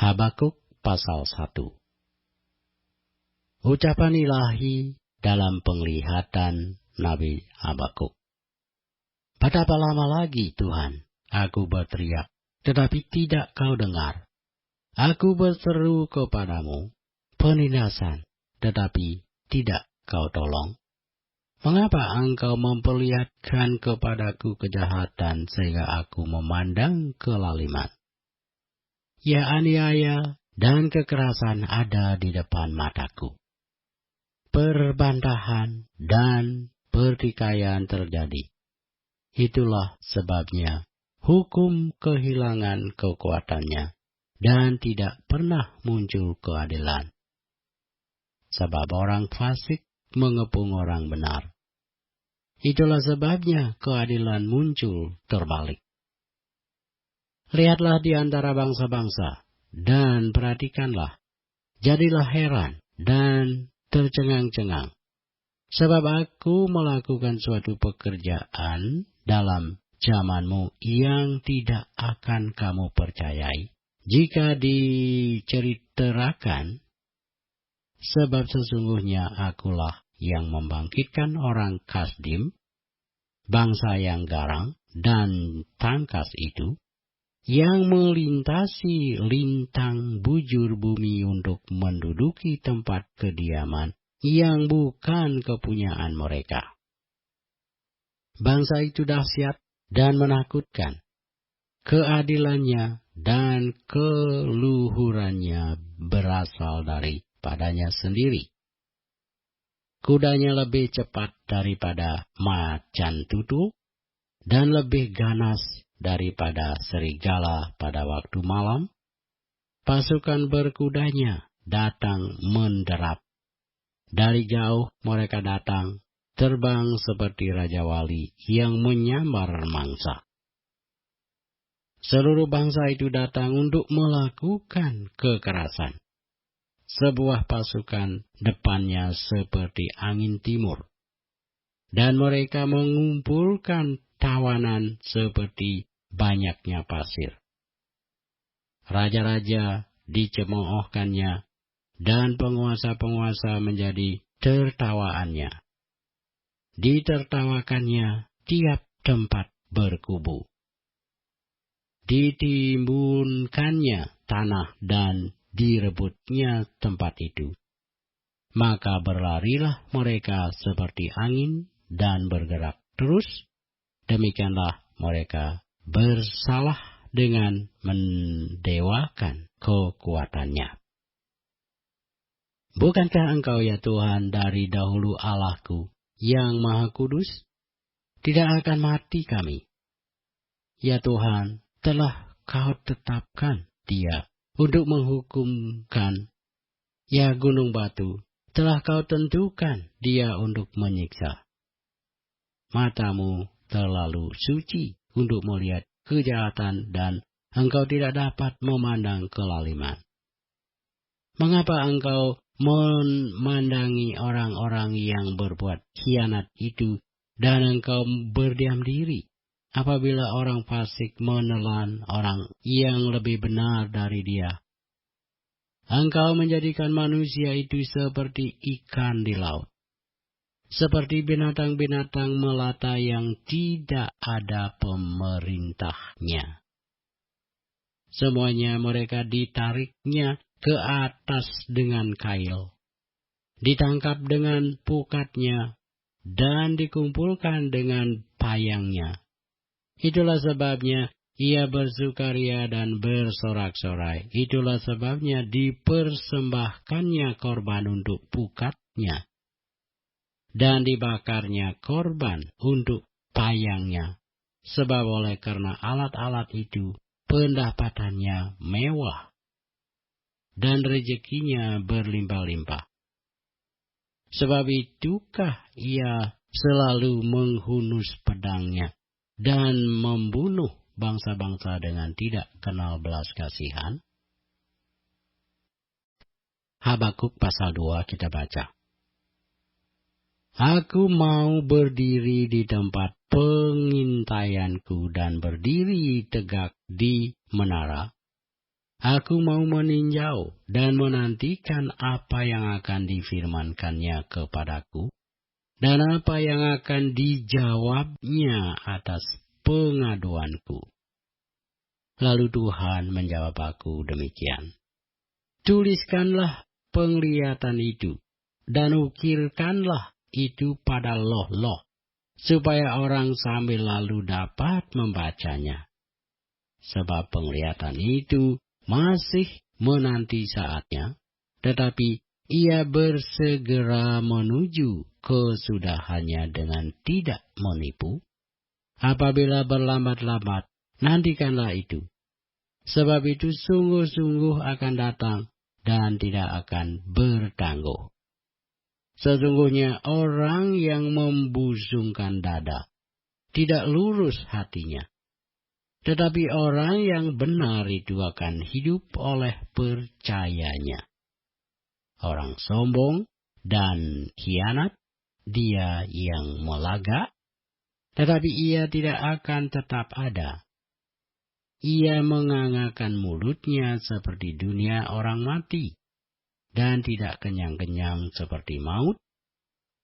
Habakuk pasal 1. Ucapan ilahi dalam penglihatan Nabi Habakuk. Betapa lama lagi, Tuhan, aku berteriak, tetapi tidak kau dengar. Aku berseru kepadamu, penindasan, tetapi tidak kau tolong. Mengapa engkau memperlihatkan kepadaku kejahatan sehingga aku memandang kelaliman? Ya, aniaya dan kekerasan ada di depan mataku. Perbantahan dan pertikaian terjadi. Itulah sebabnya hukum kehilangan kekuatannya dan tidak pernah muncul keadilan. Sebab orang fasik mengepung orang benar. Itulah sebabnya keadilan muncul terbalik. Lihatlah di antara bangsa-bangsa, dan perhatikanlah. Jadilah heran dan tercengang-cengang. Sebab aku melakukan suatu pekerjaan dalam zamanmu yang tidak akan kamu percayai. Jika diceritakan, sebab sesungguhnya akulah yang membangkitkan orang Kasdim, bangsa yang garang dan tangkas itu, yang melintasi lintang bujur bumi untuk menduduki tempat kediaman yang bukan kepunyaan mereka. Bangsa itu dahsyat dan menakutkan. Keadilannya dan keluhurannya berasal daripadanya sendiri. Kudanya lebih cepat daripada macan tutul dan lebih ganas daripada serigala pada waktu malam. Pasukan berkudanya datang menderap. Dari jauh mereka datang, terbang seperti Raja Wali yang menyambar mangsa. Seluruh bangsa itu datang untuk melakukan kekerasan. Sebuah pasukan depannya seperti angin timur. Dan mereka mengumpulkan tawanan seperti banyaknya pasir. Raja-raja dicemoohkannya, dan penguasa-penguasa menjadi tertawaannya. Ditertawakannya tiap tempat berkubu. Ditimbunkannya tanah dan direbutnya tempat itu. Maka berlarilah mereka seperti angin dan bergerak terus. Demikianlah mereka bersalah dengan mendewakan kekuatannya. Bukankah engkau, ya Tuhan, dari dahulu Allahku yang Maha Kudus? Tidak akan mati kami. Ya Tuhan, telah kau tetapkan dia untuk menghukumkan. Ya gunung batu, telah kau tentukan dia untuk menyiksa. Matamu terlalu suci untuk melihat kejahatan dan engkau tidak dapat memandang kelaliman. Mengapa engkau memandangi orang-orang yang berbuat khianat itu dan engkau berdiam diri apabila orang fasik menelan orang yang lebih benar dari dia? Engkau menjadikan manusia itu seperti ikan di laut, seperti binatang-binatang melata yang tidak ada pemerintahnya. Semuanya mereka ditariknya ke atas dengan kail, ditangkap dengan pukatnya, dan dikumpulkan dengan payangnya. Itulah sebabnya ia bersukaria dan bersorak-sorai. Itulah sebabnya dipersembahkannya korban untuk pukatnya, dan dibakarnya korban untuk payangnya. Sebab oleh karena alat-alat itu, pendapatannya mewah, dan rezekinya berlimpah-limpah. Sebab itukah ia selalu menghunus pedangnya dan membunuh bangsa-bangsa dengan tidak kenal belas kasihan? Habakuk pasal 2 kita baca. Aku mau berdiri di tempat pengintaianku dan berdiri tegak di menara. Aku mau meninjau dan menantikan apa yang akan difirmankannya kepadaku, dan apa yang akan dijawabnya atas pengaduanku. Lalu Tuhan menjawab aku demikian. Tuliskanlah penglihatan itu, dan ukirkanlah itu pada loh-loh, supaya orang sambil lalu dapat membacanya. Sebab penglihatan itu masih menanti saatnya, tetapi ia bersegera menuju kesudahannya dengan tidak menipu. Apabila berlambat-lambat, nantikanlah itu. Sebab itu sungguh-sungguh akan datang dan tidak akan bertangguh. Sesungguhnya orang yang membusungkan dada tidak lurus hatinya. Tetapi orang yang benar itu akan hidup oleh percayanya. Orang sombong dan khianat, dia yang melagak, tetapi ia tidak akan tetap ada. Ia mengangakan mulutnya seperti dunia orang mati, dan tidak kenyang-kenyang seperti maut,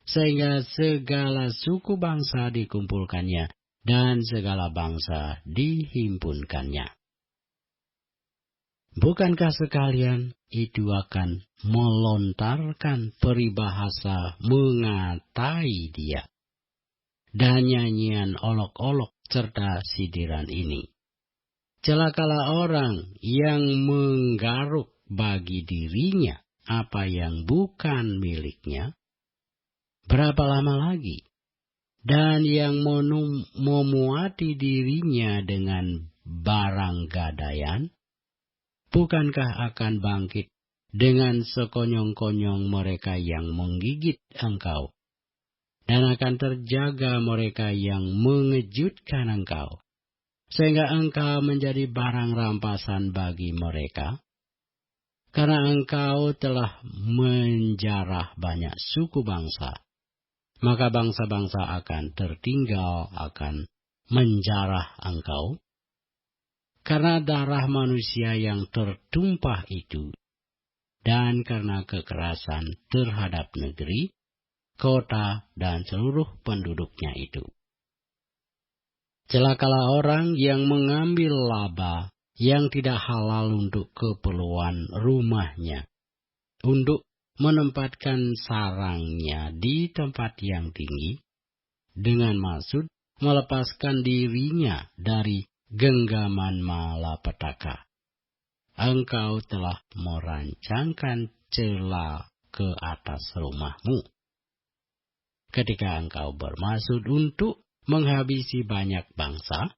sehingga segala suku bangsa dikumpulkannya, dan segala bangsa dihimpunkannya. Bukankah sekalian itu akan melontarkan peribahasa mengatai dia, dan nyanyian olok-olok serta sidiran ini? Celakalah orang yang menggaruk bagi dirinya apa yang bukan miliknya. Berapa lama lagi? Dan yang memuati dirinya dengan barang gadaian, bukankah akan bangkit dengan sekonyong-konyong mereka yang menggigit engkau, dan akan terjaga mereka yang mengejutkan engkau, sehingga engkau menjadi barang rampasan bagi mereka? Karena engkau telah menjarah banyak suku bangsa, maka bangsa-bangsa akan tertinggal akan menjarah engkau. Karena darah manusia yang tertumpah itu, dan karena kekerasan terhadap negeri, kota, dan seluruh penduduknya itu. Celakalah orang yang mengambil laba yang tidak halal untuk keperluan rumahnya, untuk menempatkan sarangnya di tempat yang tinggi, dengan maksud melepaskan dirinya dari genggaman malapetaka. Engkau telah merancangkan celah ke atas rumahmu, ketika engkau bermaksud untuk menghabisi banyak bangsa.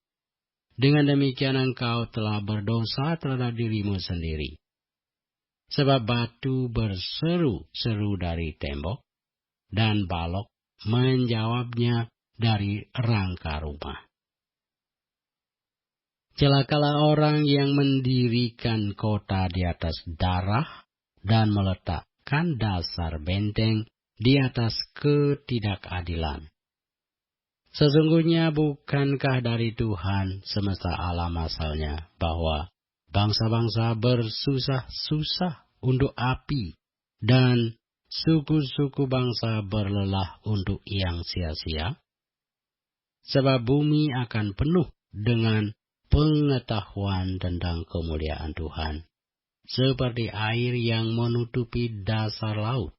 Dengan demikian engkau telah berdosa terhadap dirimu sendiri. Sebab batu berseru-seru dari tembok, dan balok menjawabnya dari rangka rumah. Celakalah orang yang mendirikan kota di atas darah, dan meletakkan dasar benteng di atas ketidakadilan. Sesungguhnya bukankah dari Tuhan semesta alam asalnya bahwa bangsa-bangsa bersusah-susah untuk api, dan suku-suku bangsa berlelah untuk yang sia-sia? Sebab bumi akan penuh dengan pengetahuan tentang kemuliaan Tuhan, seperti air yang menutupi dasar laut.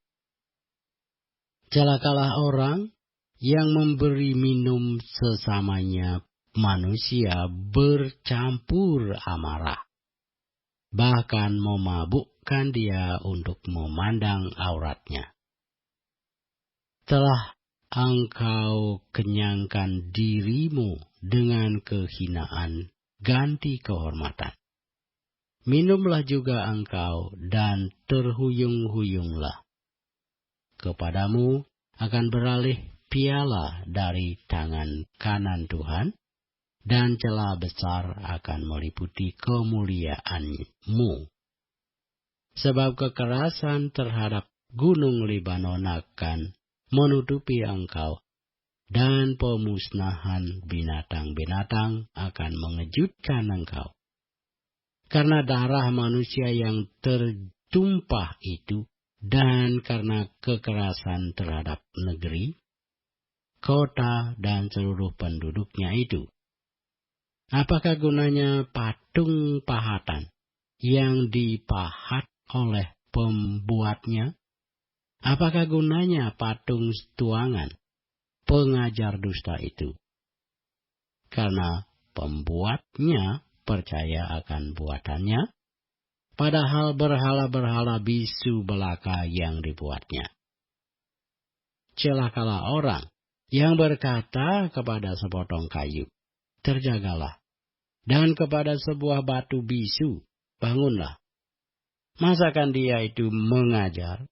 Celakalah orang yang memberi minum sesamanya manusia bercampur amarah, bahkan memabukkan dia untuk memandang auratnya. Telah engkau kenyangkan dirimu dengan kehinaan ganti kehormatan. Minumlah juga engkau dan terhuyung-huyunglah. Kepadamu akan beralih piala dari tangan kanan Tuhan, dan celah besar akan meliputi kemuliaanmu. Sebab kekerasan terhadap gunung Libanon akan menutupi engkau, dan pemusnahan binatang-binatang akan mengejutkan engkau. karena darah manusia yang tertumpah itu, dan karena kekerasan terhadap negeri, kota, dan seluruh penduduknya itu. Apakah gunanya patung pahatan yang dipahat oleh pembuatnya? Apakah gunanya patung tuangan pengajar dusta itu? Karena pembuatnya percaya akan buatannya, padahal berhala-berhala bisu belaka yang dibuatnya. Celakalah orang yang berkata kepada sepotong kayu, terjagalah, dan kepada sebuah batu bisu, bangunlah. Masakan dia itu mengajar?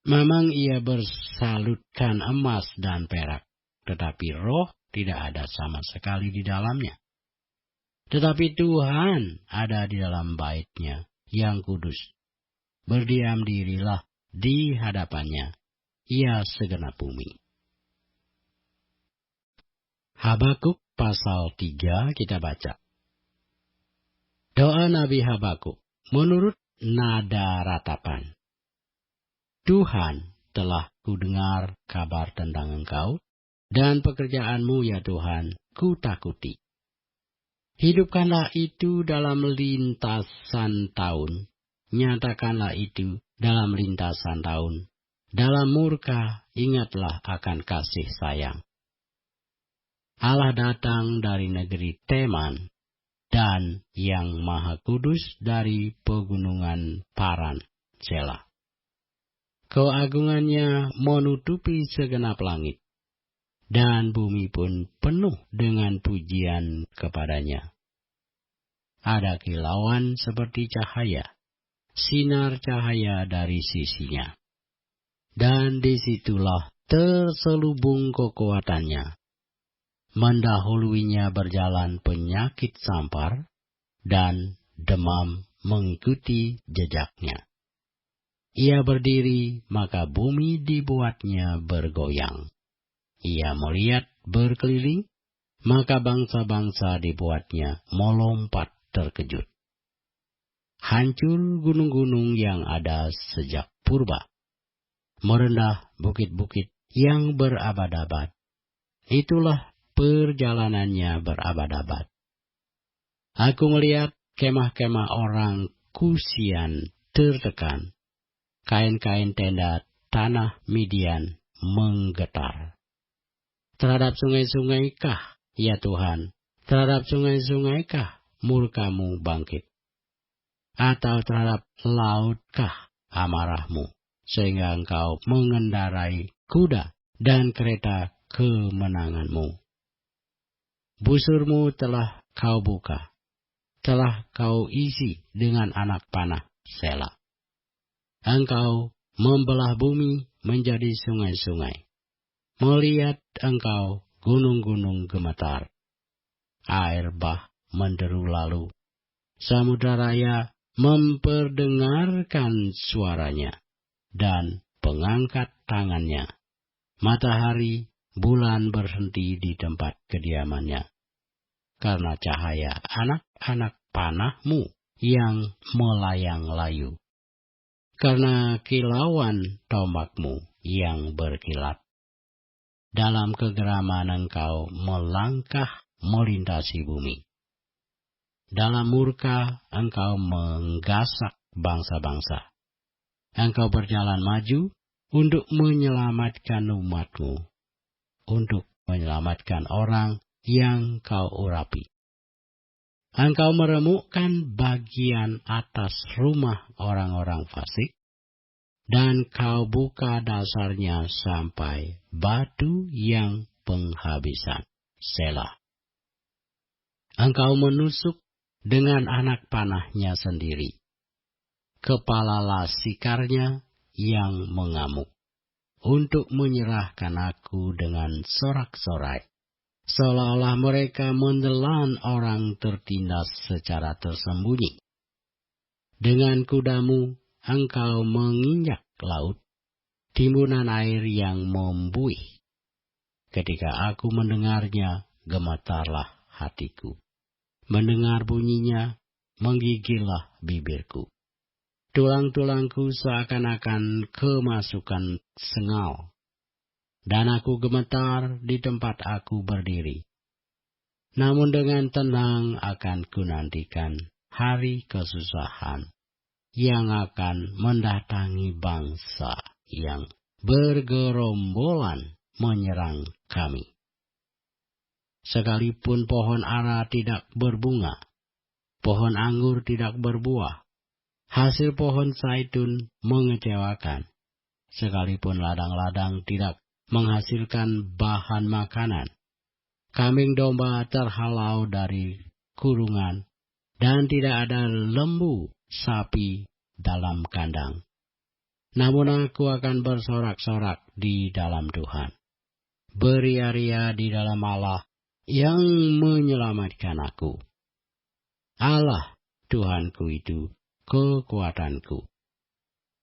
Memang ia bersalutkan emas dan perak, tetapi roh tidak ada sama sekali di dalamnya. Tetapi Tuhan ada di dalam bait-Nya yang kudus. Berdiam dirilah di hadapannya, ia segenap bumi. Habakuk pasal 3 kita baca. Doa Nabi Habakuk menurut nada ratapan. Tuhan, telah kudengar kabar tentang Engkau, dan pekerjaanmu ya Tuhan, kutakuti. Hidupkanlah itu dalam lintasan tahun, nyatakanlah itu dalam lintasan tahun. Dalam murka, ingatlah akan kasih sayang. Allah datang dari negeri Teman, dan yang maha kudus dari pegunungan Paran, Selah. Keagungannya menutupi segenap langit, dan bumi pun penuh dengan pujian kepadanya. Ada kilauan seperti cahaya, sinar cahaya dari sisinya. Dan disitulah terselubung kekuatannya. Mendahuluinya berjalan penyakit sampar, dan demam mengikuti jejaknya. Ia berdiri, maka bumi dibuatnya bergoyang. Ia melihat berkeliling, maka bangsa-bangsa dibuatnya melompat terkejut. Hancur gunung-gunung yang ada sejak purba. Merendah bukit-bukit yang berabad-abad. Itulah perjalanannya berabad-abad. Aku melihat kemah-kemah orang Kusian tertekan. Kain-kain tenda tanah Midian menggetar. Terhadap sungai-sungaikah, ya Tuhan, terhadap sungai-sungaikah murka-Mu bangkit? Atau terhadap lautkah amarah-Mu, sehingga Engkau mengendarai kuda dan kereta kemenangan-Mu? Busur-Mu telah Kau buka, telah Kau isi dengan anak panah, Selah. Engkau membelah bumi menjadi sungai-sungai. Melihat Engkau gunung-gunung gemetar. Air bah menderu lalu. Samudra raya memperdengarkan suaranya dan pengangkat tangannya. Matahari, bulan berhenti di tempat kediamannya. Karena cahaya anak-anak panah-Mu yang melayang layu. Karena kilauan tombak-Mu yang berkilat. Dalam kegeraman Engkau melangkah melintasi bumi. Dalam murka Engkau menggasak bangsa-bangsa. Engkau berjalan maju untuk menyelamatkan umat-Mu, untuk menyelamatkan orang yang Kau urapi. Engkau meremukkan bagian atas rumah orang-orang fasik, dan Kau buka dasarnya sampai batu yang penghabisan. Selah. Engkau menusuk dengan anak panahnya sendiri, kepala lasikarnya yang mengamuk, untuk menyerahkan aku dengan sorak-sorai. Seolah-olah mereka menelan orang tertindas secara tersembunyi. Dengan kuda-Mu Engkau menginjak laut, timbunan air yang membuih. Ketika aku mendengarnya, gemetarlah hatiku. Mendengar bunyinya, menggigillah bibirku. Tulang-tulangku seakan-akan kemasukan sengal, dan aku gemetar di tempat aku berdiri. Namun dengan tenang akan kunantikan hari kesusahan yang akan mendatangi bangsa yang bergerombolan menyerang kami. Sekalipun pohon ara tidak berbunga, pohon anggur tidak berbuah, hasil pohon zaitun mengecewakan. Sekalipun ladang-ladang tidak menghasilkan bahan makanan, kambing domba terhalau dari kurungan, dan tidak ada lembu sapi dalam kandang. Namun aku akan bersorak-sorak di dalam Tuhan, beria-ria di dalam Allah yang menyelamatkan aku. Allah Tuhanku itu kekuatanku.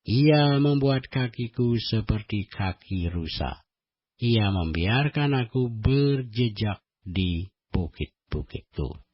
Ia membuat kakiku seperti kaki rusa. Ia membiarkan aku berjejak di bukit-bukitku.